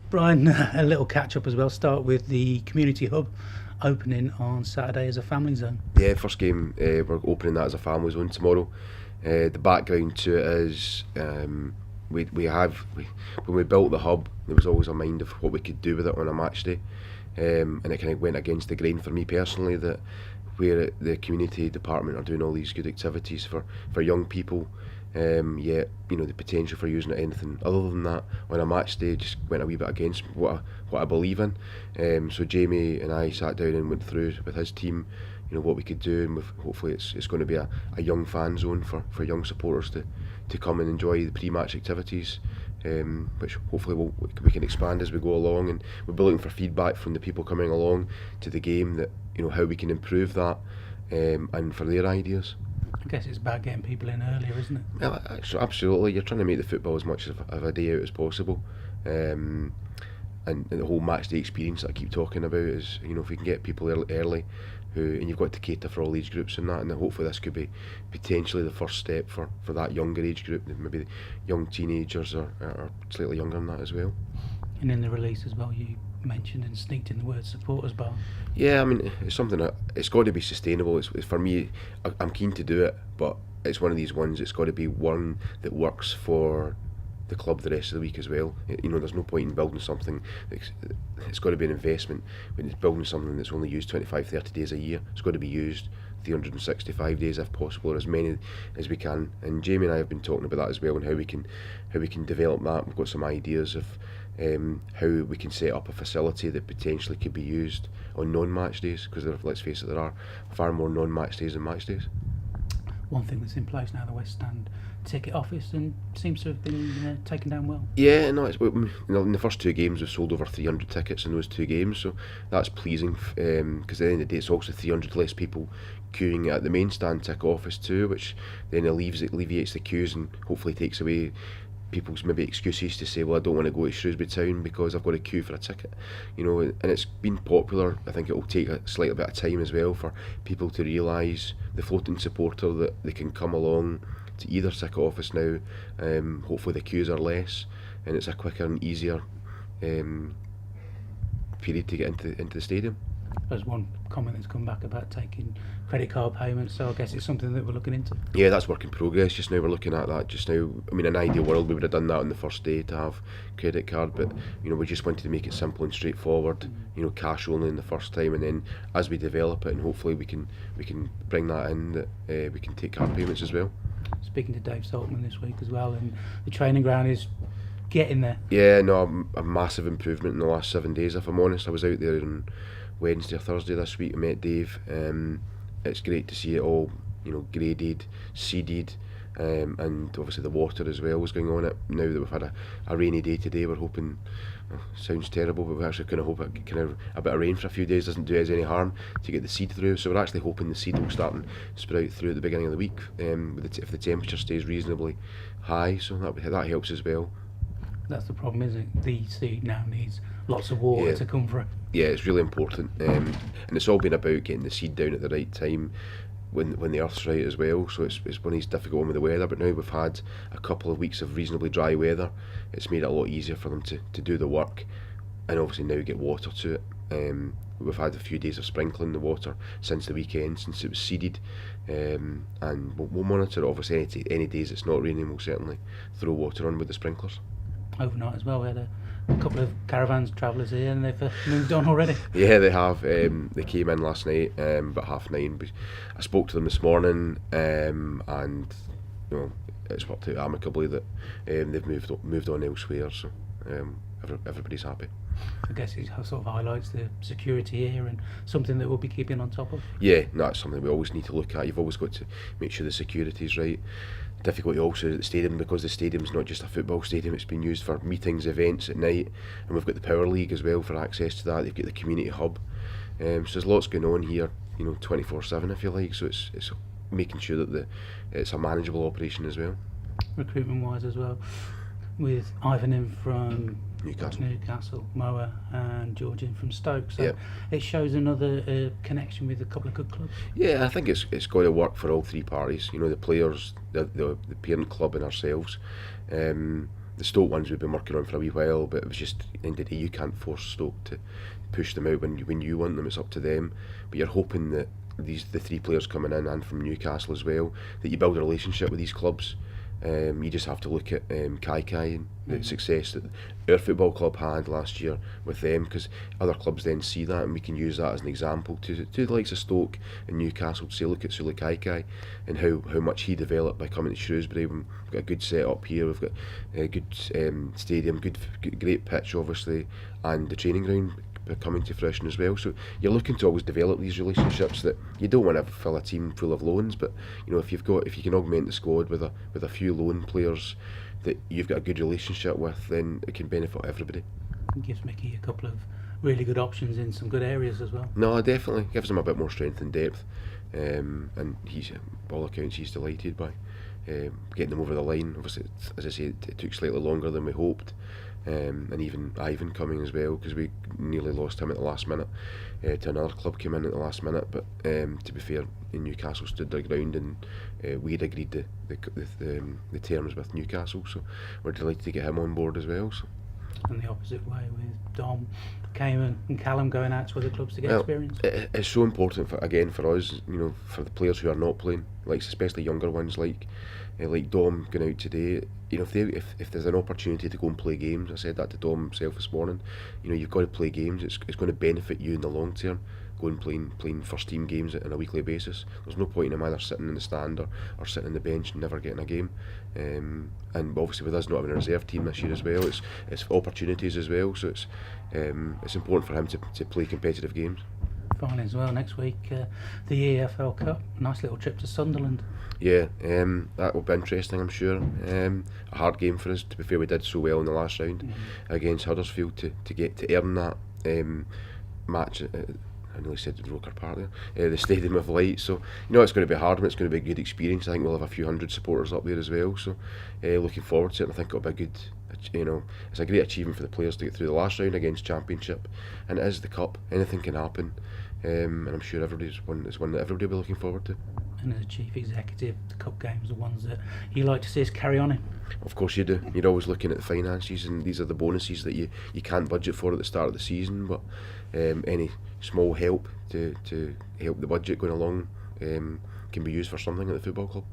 Brian, a little catch up as well. Start with the community hub opening on Saturday as a family zone. Yeah, first game, we're opening that as a family zone tomorrow. The background to it is when we built the hub, there was always a mind of what we could do with it on a match day, and it kind of went against the grain for me personally that where the community department are doing all these good activities for young people, yet the potential for using it anything other than that on a match day just went a wee bit against what I believe in. So Jamie and I sat down and went through with his team, what we could do, and hopefully it's going to be a young fan zone for young supporters to come and enjoy the pre-match activities, which hopefully we can expand as we go along, and we'll be looking for feedback from the people coming along to the game that how we can improve that, and for their ideas. I guess it's about getting people in earlier, isn't it? Yeah, absolutely. You're trying to make the football as much of a day out as possible, and the whole match day experience that I keep talking about is if we can get people early, and you've got to cater for all age groups and that, and hopefully this could be potentially the first step for that younger age group, maybe the young teenagers or slightly younger than that as well. And in the release as well, you mentioned and sneaked in the word supporters bar. Yeah, I mean, it's something that it's got to be sustainable. It's for me, I'm keen to do it, but it's one of these ones. It's got to be one that works for the club the rest of the week as well. There's no point in building something. It's got to be an investment. When it's building something that's only used 25-30 days a year, it's got to be used 365 days if possible, or as many as we can. And Jamie and I have been talking about that as well, and how we can develop that. We've got some ideas of how we can set up a facility that potentially could be used on non-match days, because let's face it, there are far more non-match days than match days. One thing that's in place now, the West Stand ticket office, and seems to have been taken down well. Yeah, no, in the first two games we've sold over 300 tickets in those two games, so that's pleasing, because at the end of the day it's also 300 less people queuing at the main stand ticket office too, which then alleviates the queues and hopefully takes away people's maybe excuses to say, well, I don't want to go to Shrewsbury town because I've got to queue for a ticket, and it's been popular. I think it will take a slightly bit of time as well for people to realise, the floating supporter, that they can come along to either ticket office now. Hopefully the queues are less and it's a quicker and easier period to get into the stadium. There's one comment that's come back about taking credit card payments, so I guess it's something that we're looking into. Yeah, that's work in progress. Just now we're looking at that. Just now, I mean, in an ideal world we would have done that on the first day to have credit card, but we just wanted to make it simple and straightforward. Cash only in the first time, and then as we develop it, and hopefully we can bring that in, that we can take card payments as well. Speaking to Dave Saltman this week as well, and the training ground is getting there. Yeah, no, a massive improvement in the last 7 days, if I'm honest. I was out there on Wednesday or Thursday this week and met Dave. It's great to see it all, graded, seeded, and obviously the water as well was going on it. Now that we've had a rainy day today, we're hoping, sounds terrible, but we actually kind of hope a bit of rain for a few days doesn't do us any harm to get the seed through. So we're actually hoping the seed will start and sprout through at the beginning of the week, if the temperature stays reasonably high, so that helps as well. That's the problem, isn't it? The seed now needs lots of water to come through. Yeah, it's really important, and it's all been about getting the seed down at the right time when the earth's right as well. So it's one of these difficult ones with the weather, but now we've had a couple of weeks of reasonably dry weather. It's made it a lot easier for them to do the work, and obviously now get water to it. We've had a few days of sprinkling the water since the weekend, since it was seeded, and we'll monitor it. Obviously any days it's not raining, we'll certainly throw water on with the sprinklers. Overnight as well, we had a couple of caravans travellers here, and they've moved on already. Yeah, they have. They came in last night about 9:30. I spoke to them this morning, and it's worked out amicably that they've moved on elsewhere. So everybody's happy. I guess it sort of highlights the security here, and something that we'll be keeping on top of. Yeah, no, that's something we always need to look at. You've always got to make sure the security's right. Difficulty also at the stadium, because the stadium's not just a football stadium, it's been used for meetings, events at night, and we've got the Power League as well for access to that. They've got the community hub, so there's lots going on here, 24/7 if you like, so it's making sure that it's a manageable operation as well. Recruitment wise as well, with Ivan in from Newcastle, Moa, and George in from Stoke, so it shows another connection with a couple of good clubs. Yeah, I think it's got to work for all three parties, the players, the parent club and ourselves. the Stoke ones we've been working on for a wee while, but it was just, at the end of the day, you can't force Stoke to push them out when you want them. It's up to them. But you're hoping that the 3 players coming in, and from Newcastle as well, that you build a relationship with these clubs. You just have to look at Kai and the success that our football club had last year with them, because other clubs then see that, and we can use that as an example to the likes of Stoke and Newcastle, to say, look at Sule Kai and how much he developed by coming to Shrewsbury. We've got a good set up here, we've got a good stadium, great pitch obviously, and the training ground coming to fruition as well. So you're looking to always develop these relationships, that you don't want to fill a team full of loans, but if you can augment the squad with a few loan players that you've got a good relationship with, then it can benefit everybody. It gives Mickey a couple of really good options in some good areas as well. No, definitely gives him a bit more strength and depth, and he's, by all accounts, he's delighted by getting them over the line. Obviously, as I say, it took slightly longer than we hoped. And even Ivan coming as well, because we nearly lost him at the last minute to another club, came in at the last minute, but to be fair, Newcastle stood their ground, and we had agreed the terms with Newcastle, so we're delighted to get him on board as well. So. And the opposite way, with Dom, Cayman and Callum going out to other clubs to get experience. It's so important for us, for the players who are not playing, like especially younger ones like Dom going out today. If there's an opportunity to go and play games, I said that to Dom himself this morning. You've got to play games. It's going to benefit you in the long term. Going playing first team games on a weekly basis. There's no point in him either sitting in the stand or sitting on the bench and never getting a game. And obviously with us not having a reserve team this year as well, it's opportunities as well. So it's important for him to play competitive games. Finally as well, next week, the EFL Cup, nice little trip to Sunderland. Yeah, that will be interesting, I'm sure. A hard game for us. To be fair, we did so well in the last round against Huddersfield to get to earn that match. I nearly said the Roker Park there, the Stadium of Light. So it's going to be hard, but it's going to be a good experience. I think we'll have a few hundred supporters up there as well. So looking forward to it. And I think it'll be a good. It's a great achievement for the players to get through the last round against Championship, and it is the cup. Anything can happen, and I'm sure it's one that everybody will be looking forward to. And as a chief executive, the cup games are ones that you like to see us carry on in. Of course you do. You're always looking at the finances, and these are the bonuses that you can't budget for at the start of the season, but any small help to help the budget going along can be used for something at the football club.